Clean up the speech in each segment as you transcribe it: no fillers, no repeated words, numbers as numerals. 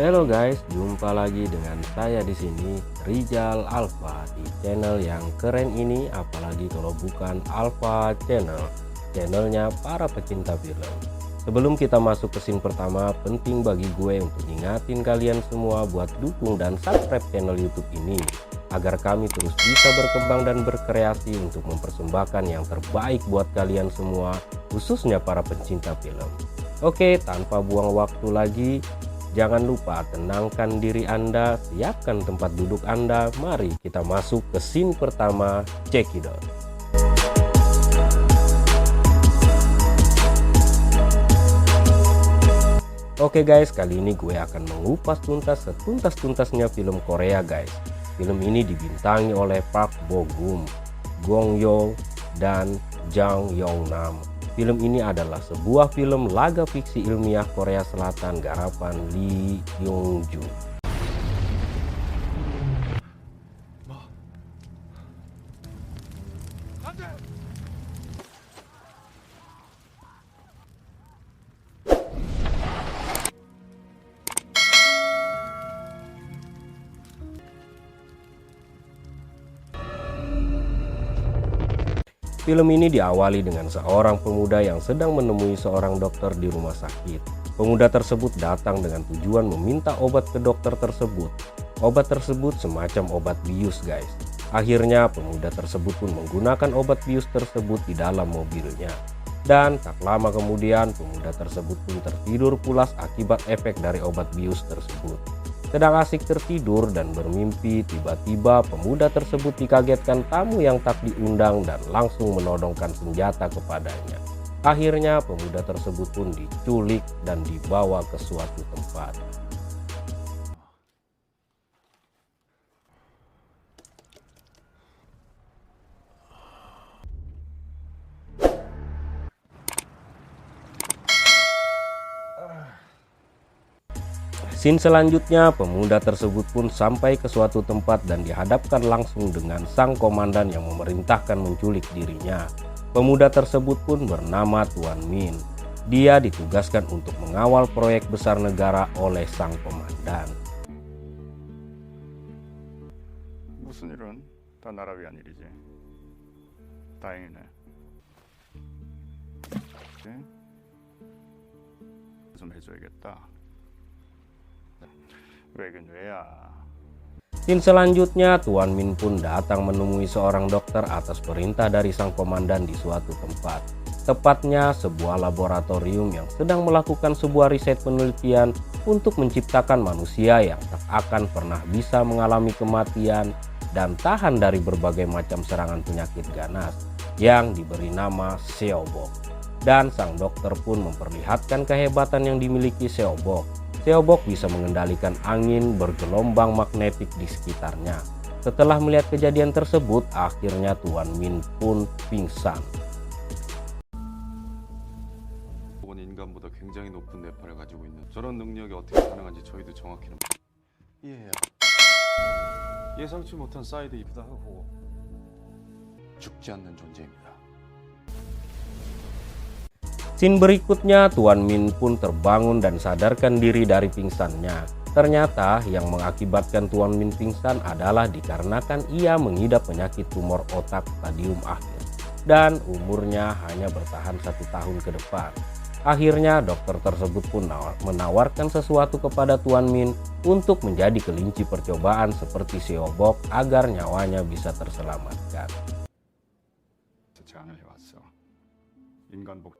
Halo guys, jumpa lagi dengan saya di sini, Rizal Alfa, di channel yang keren ini. Apalagi kalau bukan Alfa Channel, channelnya para pecinta film. Sebelum kita masuk ke scene pertama, penting bagi gue untuk ingatin kalian semua buat dukung dan subscribe channel YouTube ini, agar kami terus bisa berkembang dan berkreasi untuk mempersembahkan yang terbaik buat kalian semua, khususnya para pencinta film. Oke, tanpa buang waktu lagi, jangan lupa tenangkan diri Anda, siapkan tempat duduk Anda. Mari kita masuk ke scene pertama. Check it out. Oke guys, kali ini gue akan mengupas tuntas setuntas-tuntasnya film Korea guys. Film ini dibintangi oleh Park Bo Gum, Gong Yoo, dan Jang Yong Nam. Film ini adalah sebuah film laga fiksi ilmiah Korea Selatan garapan Lee Byung Joo. Film ini diawali dengan seorang pemuda yang sedang menemui seorang dokter di rumah sakit. Pemuda tersebut datang dengan tujuan meminta obat ke dokter tersebut. Obat tersebut semacam obat bius guys. Akhirnya pemuda tersebut pun menggunakan obat bius tersebut di dalam mobilnya. Dan tak lama kemudian pemuda tersebut pun tertidur pulas akibat efek dari obat bius tersebut. Sedang asik tertidur dan bermimpi, tiba-tiba pemuda tersebut dikagetkan tamu yang tak diundang dan langsung menodongkan senjata kepadanya. Akhirnya pemuda tersebut pun diculik dan dibawa ke suatu tempat. Scene selanjutnya, pemuda tersebut pun sampai ke suatu tempat dan dihadapkan langsung dengan sang komandan yang memerintahkan menculik dirinya. Pemuda tersebut pun bernama Tuan Min. Dia ditugaskan untuk mengawal proyek besar negara oleh sang komandan. 무슨 일은 다 나라 위한 일이지. 다행이네. 좀 해줘야겠다. 왜긴 왜야. Scene selanjutnya, Tuan Min pun datang menemui seorang dokter atas perintah dari sang komandan di suatu tempat. Tepatnya sebuah laboratorium yang sedang melakukan sebuah riset penelitian untuk menciptakan manusia yang tak akan pernah bisa mengalami kematian dan tahan dari berbagai macam serangan penyakit ganas yang diberi nama Seobok. Dan sang dokter pun memperlihatkan kehebatan yang dimiliki Seobok. Seobok bisa mengendalikan angin bergelombang magnetik di sekitarnya. Setelah melihat kejadian tersebut, akhirnya Tuan Min pun pingsan. 인간보다 굉장히 높은 뇌파를 가지고 있는 저런 능력이 어떻게 가능한지 저희도 정확히는 이해해요. 예상치 못한 사이드이기도 하고 죽지 않는 존재입니다. Scene berikutnya, Tuan Min pun terbangun dan sadarkan diri dari pingsannya. Ternyata yang mengakibatkan Tuan Min pingsan adalah dikarenakan ia mengidap penyakit tumor otak stadium akhir. Dan umurnya hanya bertahan 1 tahun ke depan. Akhirnya dokter tersebut pun menawarkan sesuatu kepada Tuan Min untuk menjadi kelinci percobaan seperti Seobok agar nyawanya bisa terselamatkan. 제안을 해왔어. 인간복.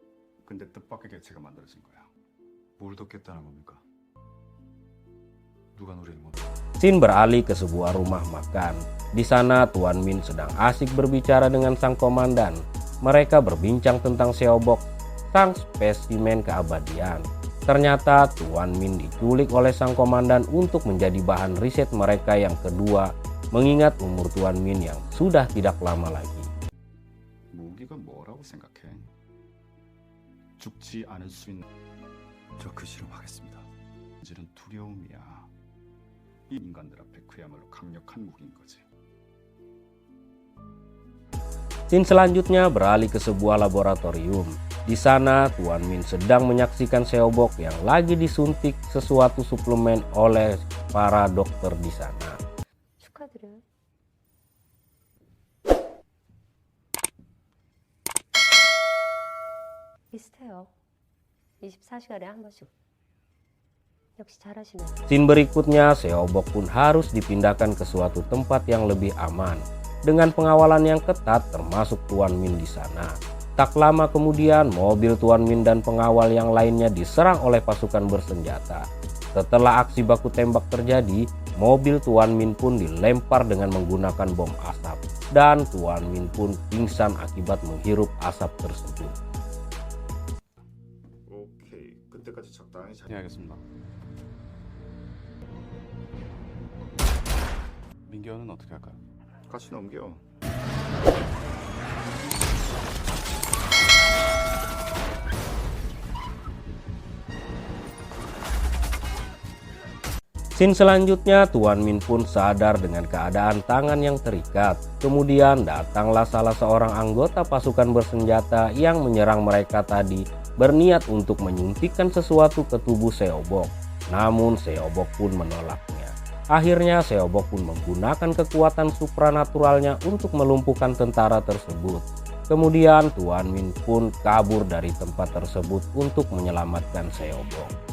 근데 뜻밖의 개체가 만들어진 거야. 뭘 덮겠다는 겁니까? 누가 노리는 겁니까? Scene beralih ke sebuah rumah makan. Di sana Tuan Min sedang asik berbicara dengan sang komandan. Mereka berbincang tentang Seobok, sang spesimen keabadian. Ternyata Tuan Min diculik oleh sang komandan untuk menjadi bahan riset mereka yang kedua, mengingat umur Tuan Min yang sudah tidak lama lagi. 무기가 뭐라고 생각해? 죽지 않을 수 있는 저 그 실험하겠습니다. 이제는 두려움이야. 이 인간들 앞에 그야말로 강력한 무기인 거지. Scene selanjutnya beralih ke sebuah laboratorium. Di sana, Tuan Min sedang menyaksikan Seobok yang lagi disuntik sesuatu suplemen oleh para dokter di sana. 축하드려요. 비슷해요. 24시간에 한 번씩. 역시 잘하시네요. Scene berikutnya, Seobok pun harus dipindahkan ke suatu tempat yang lebih aman dengan pengawalan yang ketat termasuk Tuan Min di sana. Tak lama kemudian, mobil Tuan Min dan pengawal yang lainnya diserang oleh pasukan bersenjata. Setelah aksi baku tembak terjadi, mobil Tuan Min pun dilempar dengan menggunakan bom asap dan Tuan Min pun pingsan akibat menghirup asap tersebut. 오케이. 그때까지 적당히 잘. 예, 알겠습니다. 민규는 어떻게 할까요? 같이 넘겨. Scene selanjutnya, Tuan Min pun sadar dengan keadaan tangan yang terikat. Kemudian datanglah salah seorang anggota pasukan bersenjata yang menyerang mereka tadi, berniat untuk menyuntikkan sesuatu ke tubuh Seobok. Namun Seobok pun menolaknya. Akhirnya Seobok pun menggunakan kekuatan supranaturalnya untuk melumpuhkan tentara tersebut. Kemudian Tuan Min pun kabur dari tempat tersebut untuk menyelamatkan Seobok.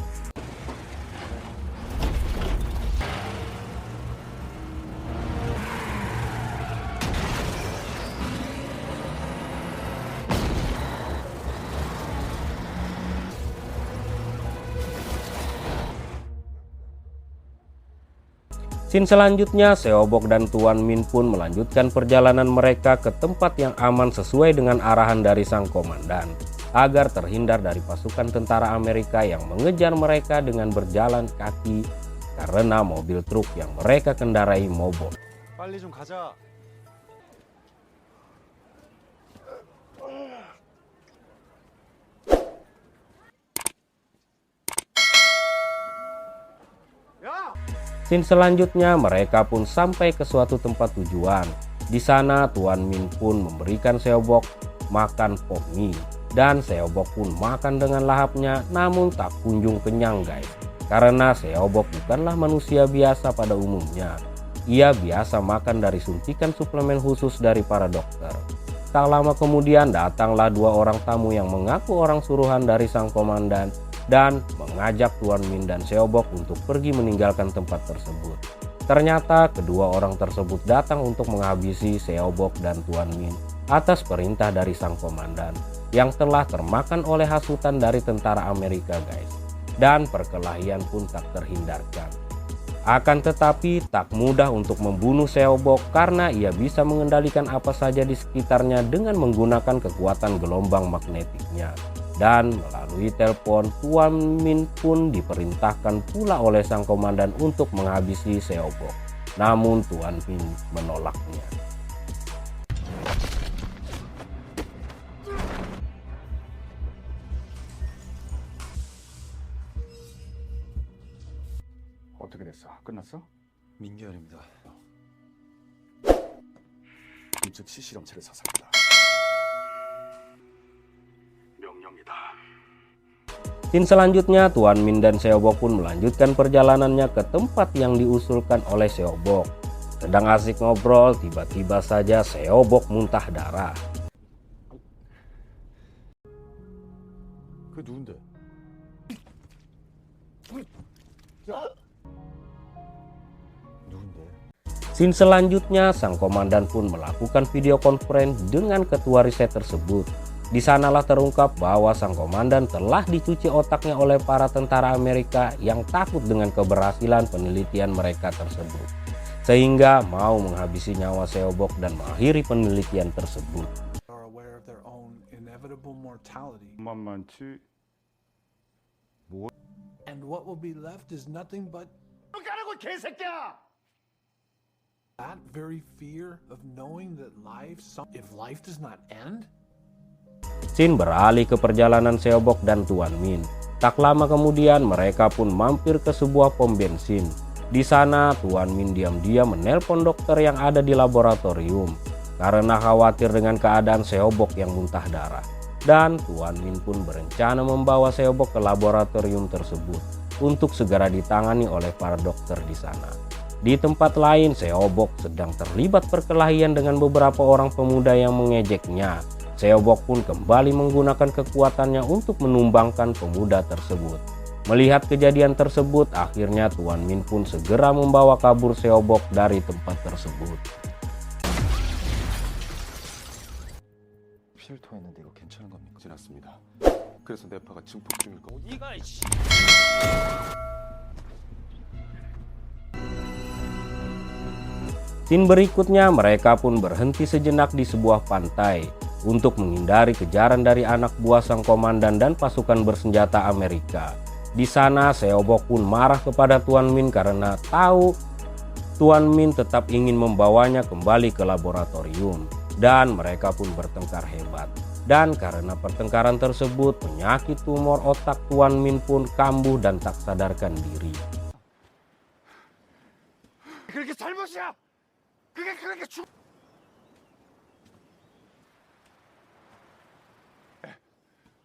Scene selanjutnya, Seobok dan Tuan Min pun melanjutkan perjalanan mereka ke tempat yang aman sesuai dengan arahan dari sang komandan, agar terhindar dari pasukan tentara Amerika yang mengejar mereka dengan berjalan kaki karena mobil truk yang mereka kendarai mogok. 빨리 좀 가자. Scene selanjutnya, mereka pun sampai ke suatu tempat tujuan. Di sana Tuan Min pun memberikan Seobok makan pop mie dan Seobok pun makan dengan lahapnya, namun tak kunjung kenyang guys. Karena Seobok bukanlah manusia biasa pada umumnya. Ia biasa makan dari suntikan suplemen khusus dari para dokter. Tak lama kemudian datanglah dua orang tamu yang mengaku orang suruhan dari sang komandan dan mengajak Tuan Min dan Seobok untuk pergi meninggalkan tempat tersebut. Ternyata kedua orang tersebut datang untuk menghabisi Seobok dan Tuan Min atas perintah dari sang komandan yang telah termakan oleh hasutan dari tentara Amerika guys. Dan perkelahian pun tak terhindarkan. Akan tetapi tak mudah untuk membunuh Seobok karena ia bisa mengendalikan apa saja di sekitarnya dengan menggunakan kekuatan gelombang magnetiknya. Dan melalui telepon, Tuan Min pun diperintahkan pula oleh sang komandan untuk menghabisi Seobok. Namun Tuan Min menolaknya. 어떻게 됐어? 끝났어? 민규현입니다. 즉시 실험체를 사살한다. 명령이다. Scene selanjutnya, Tuan Min dan Seobok pun melanjutkan perjalanannya ke tempat yang diusulkan oleh Seobok. Sedang asik ngobrol, tiba-tiba saja Seobok muntah darah. 그 누군데? 누군데? Scene selanjutnya, sang komandan pun melakukan video conference dengan ketua riset tersebut. Di sanalah terungkap bahwa sang komandan telah dicuci otaknya oleh para tentara Amerika yang takut dengan keberhasilan penelitian mereka tersebut, sehingga mau menghabisi nyawa Seobok dan mengakhiri penelitian tersebut. Are aware of their own inevitable mortality, 만만치 and what will be left is nothing but that very fear of knowing that if life does not end. Scene beralih ke perjalanan Seobok dan Tuan Min. Tak lama kemudian mereka pun mampir ke sebuah pom bensin. Di sana Tuan Min diam-diam menelpon dokter yang ada di laboratorium karena khawatir dengan keadaan Seobok yang muntah darah. dan Tuan Min pun berencana membawa Seobok ke laboratorium tersebut untuk segera ditangani oleh para dokter di sana. Di tempat lain, Seobok sedang terlibat perkelahian dengan beberapa orang pemuda yang mengejeknya. Seobok pun kembali menggunakan kekuatannya untuk menumbangkan pemuda tersebut. Melihat kejadian tersebut, akhirnya Tuan Min pun segera membawa kabur Seobok dari tempat tersebut. 필터했는데 이거 괜찮은 겁니까? 지났습니다. 그래서 뇌파가 증폭 중일 거. 어디가 이씨. Scene berikutnya, mereka pun berhenti sejenak di sebuah pantai untuk menghindari kejaran dari anak buah sang komandan dan pasukan bersenjata Amerika. Di sana, Seobok pun marah kepada Tuan Min karena tahu Tuan Min tetap ingin membawanya kembali ke laboratorium, dan mereka pun bertengkar hebat. Dan karena pertengkaran tersebut, penyakit tumor otak Tuan Min pun kambuh dan tak sadarkan diri. 그렇게 잘못이야. 그게 그렇게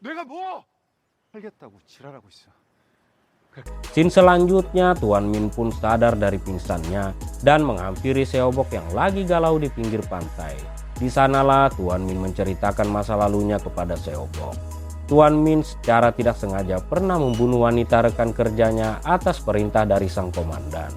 내가 뭐? 알겠다고 지랄하고 있어. Scene selanjutnya, Tuan Min pun sadar dari pingsannya dan menghampiri Seobok yang lagi galau di pinggir pantai. Di sanalah Tuan Min menceritakan masa lalunya kepada Seobok. Tuan Min secara tidak sengaja pernah membunuh wanita rekan kerjanya atas perintah dari sang komandan.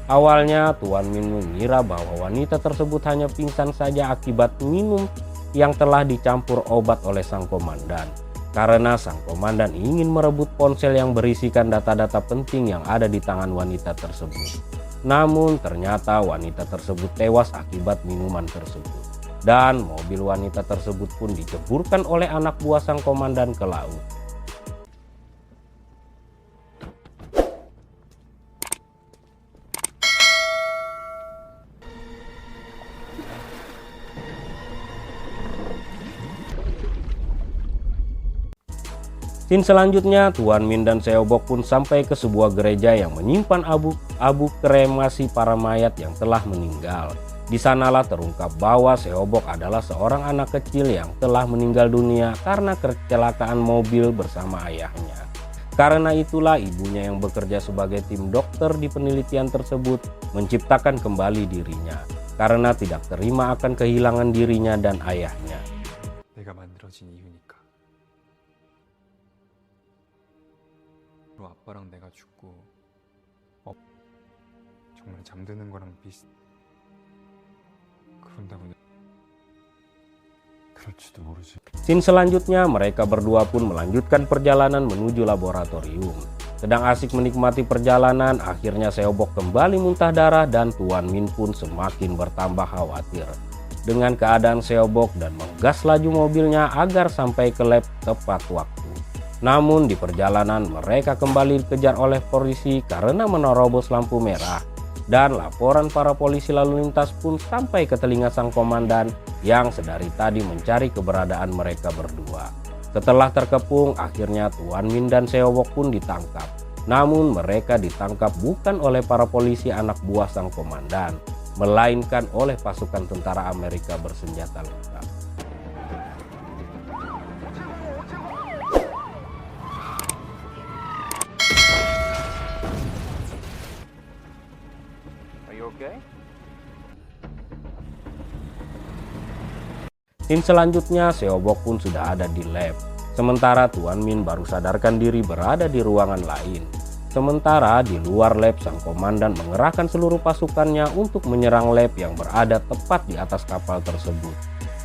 Awalnya Tuan Min mengira bahwa wanita tersebut hanya pingsan saja akibat minum yang telah dicampur obat oleh sang komandan. Karena sang komandan ingin merebut ponsel yang berisikan data-data penting yang ada di tangan wanita tersebut. Namun ternyata wanita tersebut tewas akibat minuman tersebut. Dan mobil wanita tersebut pun diceburkan oleh anak buah sang komandan ke laut. Scene selanjutnya, Tuan Min dan Seobok pun sampai ke sebuah gereja yang menyimpan abu kremasi para mayat yang telah meninggal. Di sanalah terungkap bahwa Seobok adalah seorang anak kecil yang telah meninggal dunia karena kecelakaan mobil bersama ayahnya. Karena itulah ibunya yang bekerja sebagai tim dokter di penelitian tersebut menciptakan kembali dirinya karena tidak terima akan kehilangan dirinya dan ayahnya. 내가 만들어진 이유니까. 아빠랑 내가 죽고 정말 잠드는 거랑 그런다고. 그럴지도 모르지. Scene selanjutnya, mereka berdua pun melanjutkan perjalanan menuju laboratorium. Sedang asik menikmati perjalanan, akhirnya Seobok kembali muntah darah dan Tuan Min pun semakin bertambah khawatir dengan keadaan Seobok dan menggas laju mobilnya agar sampai ke lab tepat waktu. Namun di perjalanan mereka kembali dikejar oleh polisi karena menerobos lampu merah. Dan laporan para polisi lalu lintas pun sampai ke telinga sang komandan yang sedari tadi mencari keberadaan mereka berdua. Setelah terkepung, akhirnya Tuan Min dan Seobok pun ditangkap. Namun mereka ditangkap bukan oleh para polisi anak buah sang komandan, melainkan oleh pasukan tentara Amerika bersenjata lengkap. Scene selanjutnya, Seobok pun sudah ada di lab. Sementara Tuan Min baru sadarkan diri berada di ruangan lain. Sementara di luar lab, sang komandan mengerahkan seluruh pasukannya untuk menyerang lab yang berada tepat di atas kapal tersebut.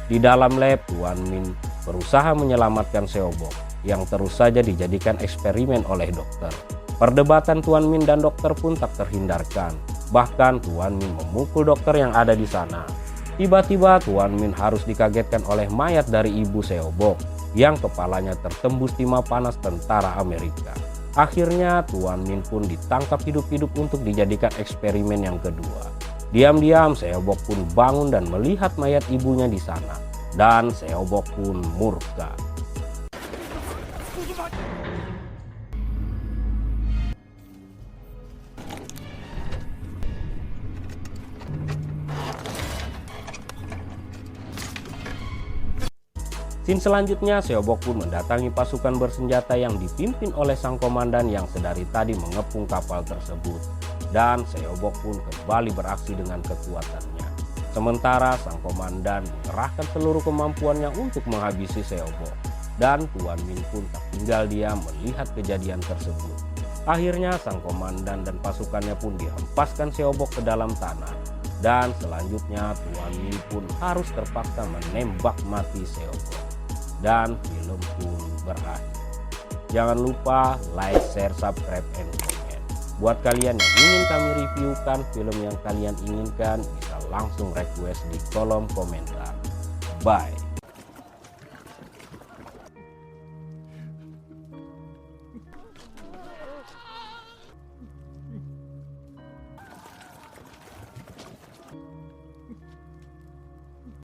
Di dalam lab, Tuan Min berusaha menyelamatkan Seobok yang terus saja dijadikan eksperimen oleh dokter. Perdebatan Tuan Min dan dokter pun tak terhindarkan. Bahkan Tuan Min memukul dokter yang ada di sana. Tiba-tiba Tuan Min harus dikagetkan oleh mayat dari ibu Seobok yang kepalanya tertembus timah panas tentara Amerika. Akhirnya Tuan Min pun ditangkap hidup-hidup untuk dijadikan eksperimen yang kedua. Diam-diam Seobok pun bangun dan melihat mayat ibunya di sana. Dan Seobok pun murka. Scene selanjutnya, Seobok pun mendatangi pasukan bersenjata yang dipimpin oleh sang komandan yang sedari tadi mengepung kapal tersebut. Dan Seobok pun kembali beraksi dengan kekuatannya. Sementara sang komandan mengerahkan seluruh kemampuannya untuk menghabisi Seobok. Dan Tuan Min pun tak tinggal diam melihat kejadian tersebut. Akhirnya sang komandan dan pasukannya pun dihempaskan Seobok ke dalam tanah. Dan selanjutnya Tuan Min pun harus terpaksa menembak mati Seobok. Dan film pun berakhir. Jangan lupa like, share, subscribe, and comment. Buat kalian yang ingin kami reviewkan film yang kalian inginkan, bisa langsung request di kolom komentar. Bye.